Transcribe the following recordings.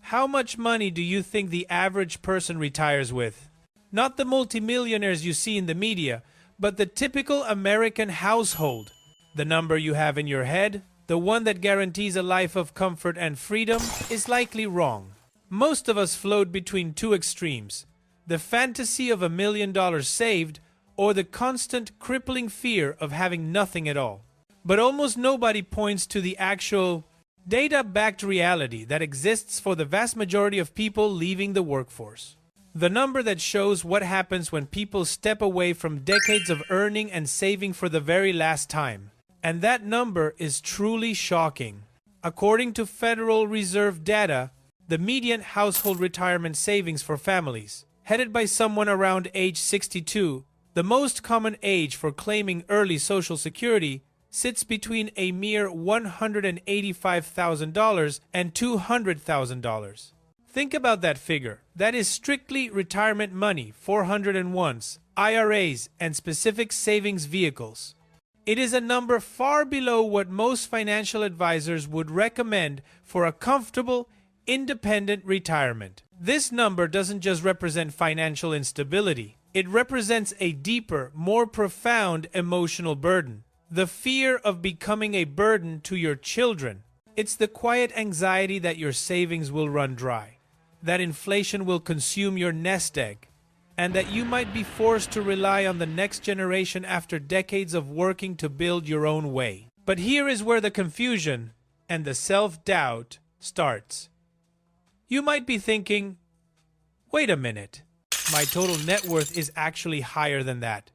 How much money do you think the average person retires with? Not the multimillionaires you see in the media, but the typical American household. The number you have in your head, the one that guarantees a life of comfort and freedom, is likely wrong. Most of us float between two extremes: the fantasy of $1 million saved, or the constant crippling fear of having nothing at all. But almost nobody points to the actual data-backed reality that exists for the vast majority of people leaving the workforce. The number that shows what happens when people step away from decades of earning and saving for the very last time. And that number is truly shocking. According to Federal Reserve data, the median household retirement savings for families, headed by someone around age 62, the most common age for claiming early Social Security, sits between a mere $185,000 and $200,000. Think about that figure. That is strictly retirement money, 401s, IRAs, and specific savings vehicles. It is a number far below what most financial advisors would recommend for a comfortable, independent retirement. This number doesn't just represent financial instability. It represents a deeper, more profound emotional burden. The fear of becoming a burden to your children. It's the quiet anxiety that your savings will run dry, that inflation will consume your nest egg, and that you might be forced to rely on the next generation after decades of working to build your own way. But here is where the confusion and the self-doubt starts. You might be thinking, wait a minute, my total net worth is actually higher than that.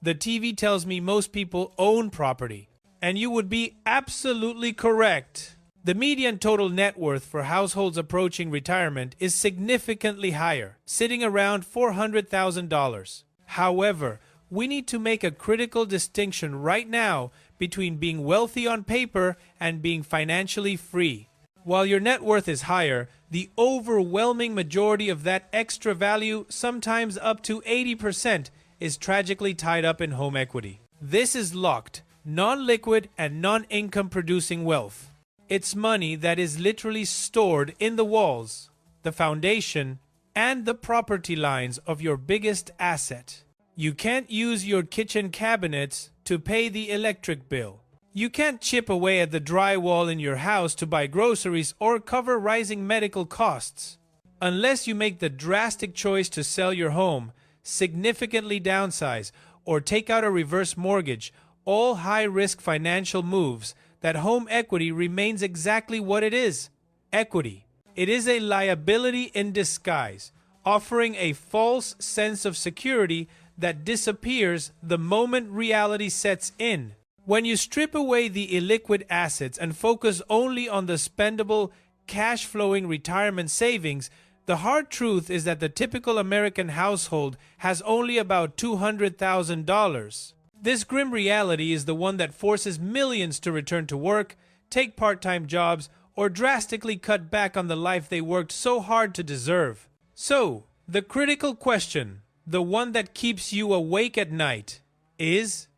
The TV tells me most people own property, and you would be absolutely correct. The median total net worth for households approaching retirement is significantly higher, sitting around $400,000. However, we need to make a critical distinction right now between being wealthy on paper and being financially free. While your net worth is higher, the overwhelming majority of that extra value, sometimes up to 80%, is tragically tied up in home equity. This is locked, non-liquid, and non-income producing wealth. It's money that is literally stored in the walls, the foundation, and the property lines of your biggest asset. You can't use your kitchen cabinets to pay the electric bill. You can't chip away at the drywall in your house to buy groceries or cover rising medical costs. Unless you make the drastic choice to sell your home, significantly downsize, or take out a reverse mortgage, all high-risk financial moves, that home equity remains exactly what it is: equity. It is a liability in disguise, offering a false sense of security that disappears the moment reality sets in. When you strip away the illiquid assets and focus only on the spendable, cash-flowing retirement savings, the hard truth is that the typical American household has only about $200,000. This grim reality is the one that forces millions to return to work, take part-time jobs, or drastically cut back on the life they worked so hard to deserve. So, the critical question, the one that keeps you awake at night, is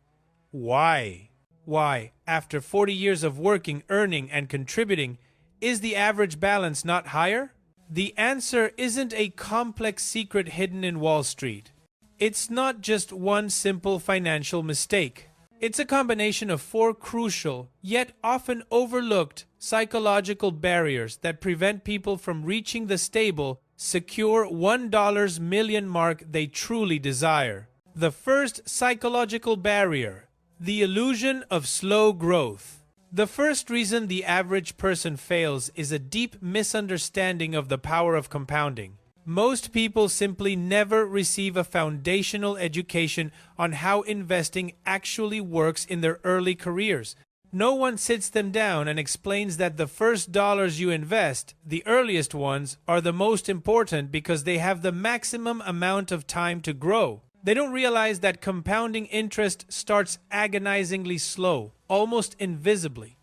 why? Why, after 40 years of working, earning, and contributing, is the average balance not higher? The answer isn't a complex secret hidden in Wall Street. It's not just one simple financial mistake. It's a combination of four crucial, yet often overlooked, psychological barriers that prevent people from reaching the stable, secure $1 million mark they truly desire. The first psychological barrier: the illusion of slow growth. The first reason the average person fails is a deep misunderstanding of the power of compounding. Most people simply never receive a foundational education on how investing actually works in their early careers. No one sits them down and explains that the first dollars you invest, the earliest ones, are the most important because they have the maximum amount of time to grow. They don't realize that compounding interest starts agonizingly slow, almost invisibly.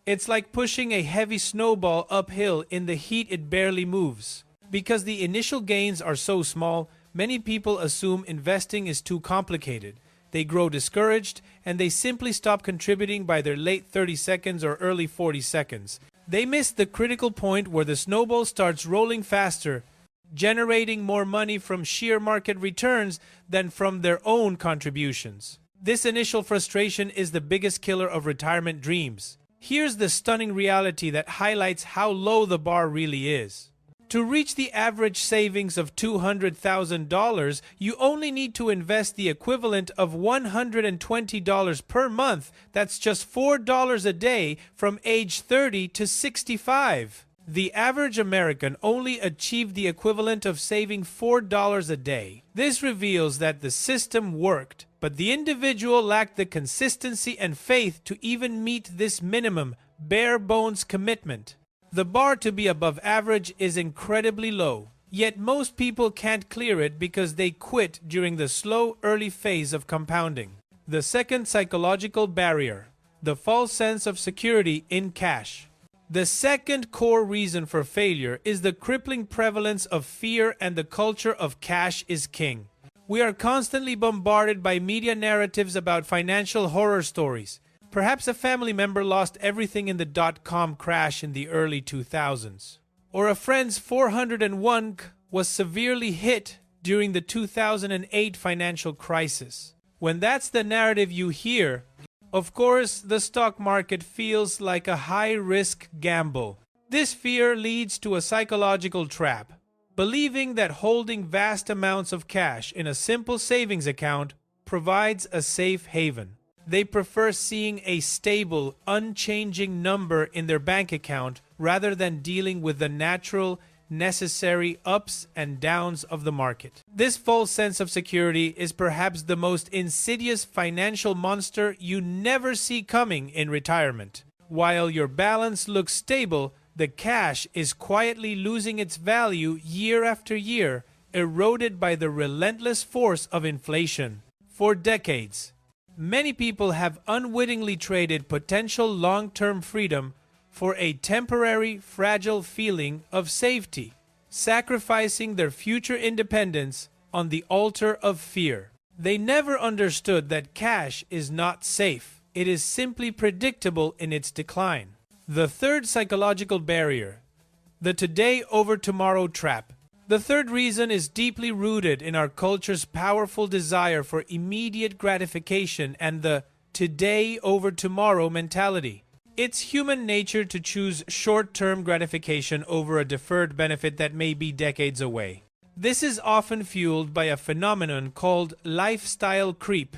It's like pushing a heavy snowball uphill in the heat it barely moves. Because the initial gains are so small, many people assume investing is too complicated. They grow discouraged, and they simply stop contributing by their late 30 seconds or early 40 seconds. They miss the critical point where the snowball starts rolling faster, generating more money from sheer market returns than from their own contributions. This initial frustration is the biggest killer of retirement dreams. Here's the stunning reality that highlights how low the bar really is. To reach the average savings of $200,000, you only need to invest the equivalent of $120 per month. That's just $4 a day from age 30 to 65. The average American only achieved the equivalent of saving $4 a day. This reveals that the system worked, but the individual lacked the consistency and faith to even meet this minimum, bare-bones commitment. The bar to be above average is incredibly low, yet most people can't clear it because they quit during the slow, early phase of compounding. The second psychological barrier, the false sense of security in cash. The second core reason for failure is the crippling prevalence of fear and the culture of cash is king. We are constantly bombarded by media narratives about financial horror stories. Perhaps a family member lost everything in the dot-com crash in the early 2000s. Or a friend's 401k was severely hit during the 2008 financial crisis. When that's the narrative you hear, of course, the stock market feels like a high-risk gamble. This fear leads to a psychological trap, believing that holding vast amounts of cash in a simple savings account provides a safe haven. They prefer seeing a stable, unchanging number in their bank account rather than dealing with the natural, necessary ups and downs of the market. This false sense of security is perhaps the most insidious financial monster you never see coming in retirement. While your balance looks stable, the cash is quietly losing its value year after year, eroded by the relentless force of inflation. For decades, many people have unwittingly traded potential long-term freedom for a temporary, fragile feeling of safety, sacrificing their future independence on the altar of fear. They never understood that cash is not safe. It is simply predictable in its decline. The third psychological barrier, the today over tomorrow trap. The third reason is deeply rooted in our culture's powerful desire for immediate gratification and the today over tomorrow mentality. It's human nature to choose short-term gratification over a deferred benefit that may be decades away. This is often fueled by a phenomenon called lifestyle creep,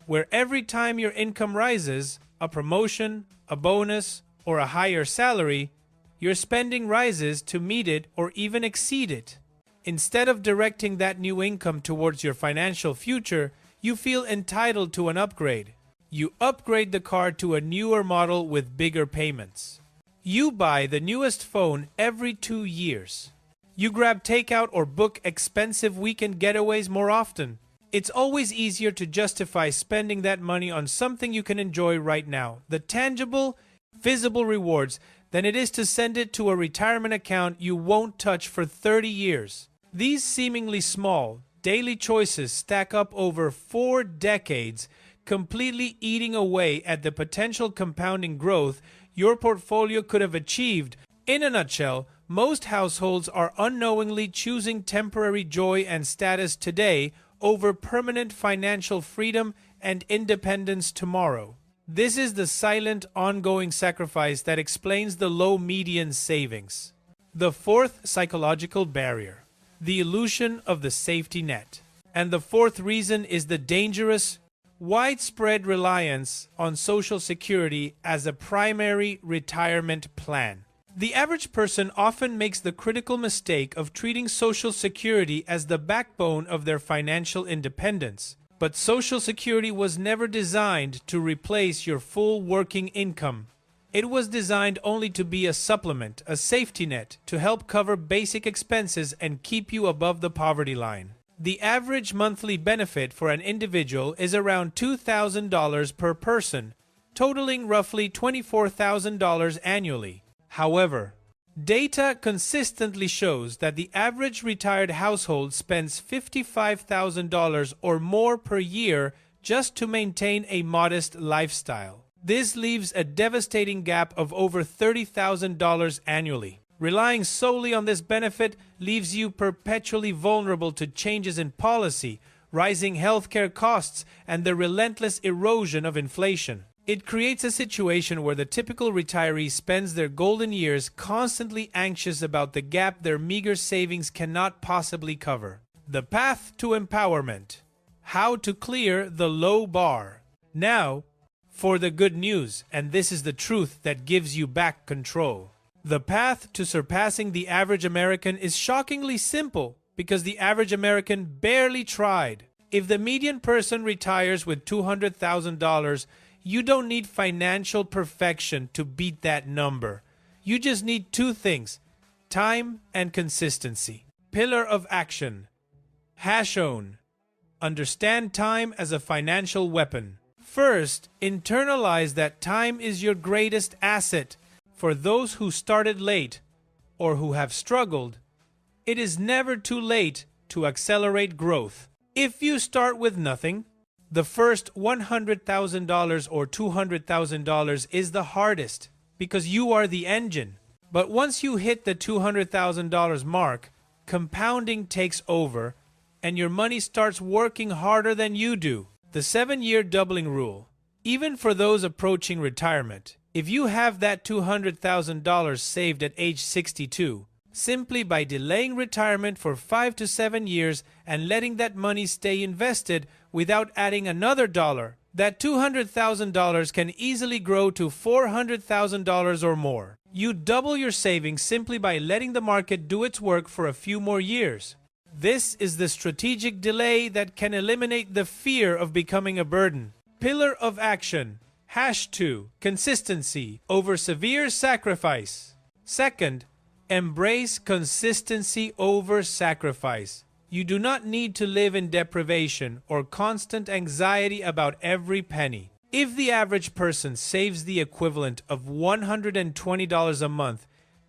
where every time your income rises, a promotion, a bonus, or a higher salary, your spending rises to meet it or even exceed it. Instead of directing that new income towards your financial future, you feel entitled to an upgrade. You upgrade the car to a newer model with bigger payments. You buy the newest phone every 2 years. You grab takeout or book expensive weekend getaways more often. It's always easier to justify spending that money on something you can enjoy right now, the tangible, visible rewards, than it is to send it to a retirement account you won't touch for 30 years. These seemingly small, daily choices stack up over 4 decades, completely eating away at the potential compounding growth your portfolio could have achieved. In a nutshell, most households are unknowingly choosing temporary joy and status today over permanent financial freedom and independence tomorrow. This is the silent, ongoing sacrifice that explains the low median savings. The fourth psychological barrier, the illusion of the safety net. And the fourth reason is the dangerous, widespread reliance on Social Security as a primary retirement plan. The average person often makes the critical mistake of treating Social Security as the backbone of their financial independence. But Social Security was never designed to replace your full working income. It was designed only to be a supplement, a safety net, to help cover basic expenses and keep you above the poverty line. The average monthly benefit for an individual is around $2,000 per person, totaling roughly $24,000 annually. However, data consistently shows that the average retired household spends $55,000 or more per year just to maintain a modest lifestyle. This leaves a devastating gap of over $30,000 annually. Relying solely on this benefit leaves you perpetually vulnerable to changes in policy, rising healthcare costs, and the relentless erosion of inflation. It creates a situation where the typical retiree spends their golden years constantly anxious about the gap their meager savings cannot possibly cover. The path to empowerment. How to clear the low bar. Now, for the good news, and this is the truth that gives you back control. The path to surpassing the average American is shockingly simple because the average American barely tried. If the median person retires with $200,000, you don't need financial perfection to beat that number. You just need two things: time and consistency. Pillar of action. Hashone. Understand time as a financial weapon. First, internalize that time is your greatest asset. For those who started late or who have struggled, it is never too late to accelerate growth. If you start with nothing, the first $100,000 or $200,000 is the hardest because you are the engine. But once you hit the $200,000 mark, compounding takes over and your money starts working harder than you do. The 7-year doubling rule. Even for those approaching retirement, if you have that $200,000 saved at age 62, simply by delaying retirement for 5 to 7 years and letting that money stay invested without adding another dollar, that $200,000 can easily grow to $400,000 or more. You double your savings simply by letting the market do its work for a few more years. This is the strategic delay that can eliminate the fear of becoming a burden. Pillar of action. #2. Consistency over severe sacrifice. Second, embrace consistency over sacrifice. You do not need to live in deprivation or constant anxiety about every penny. If the average person saves the equivalent of $120 a month,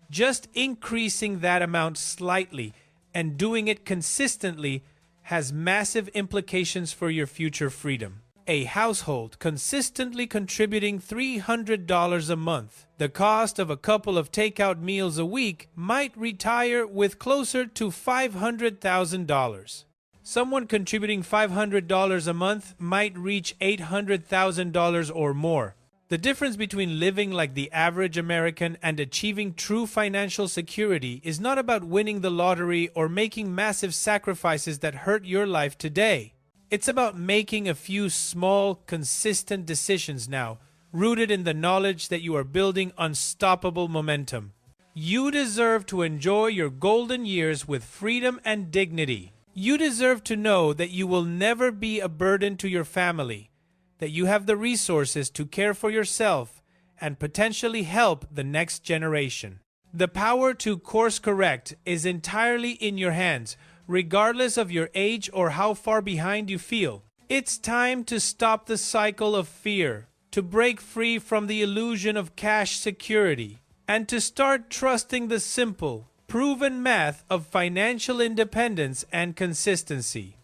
just increasing that amount slightly and doing it consistently has massive implications for your future freedom. A household consistently contributing $300 a month, the cost of a couple of takeout meals a week, might retire with closer to $500,000. Someone contributing $500 a month might reach $800,000 or more. The difference between living like the average American and achieving true financial security is not about winning the lottery or making massive sacrifices that hurt your life today. It's about making a few small, consistent decisions now, rooted in the knowledge that you are building unstoppable momentum. You deserve to enjoy your golden years with freedom and dignity. You deserve to know that you will never be a burden to your family, that you have the resources to care for yourself and potentially help the next generation. The power to course correct is entirely in your hands, regardless of your age or how far behind you feel. It's time to stop the cycle of fear, to break free from the illusion of cash security, and to start trusting the simple, proven math of financial independence and consistency.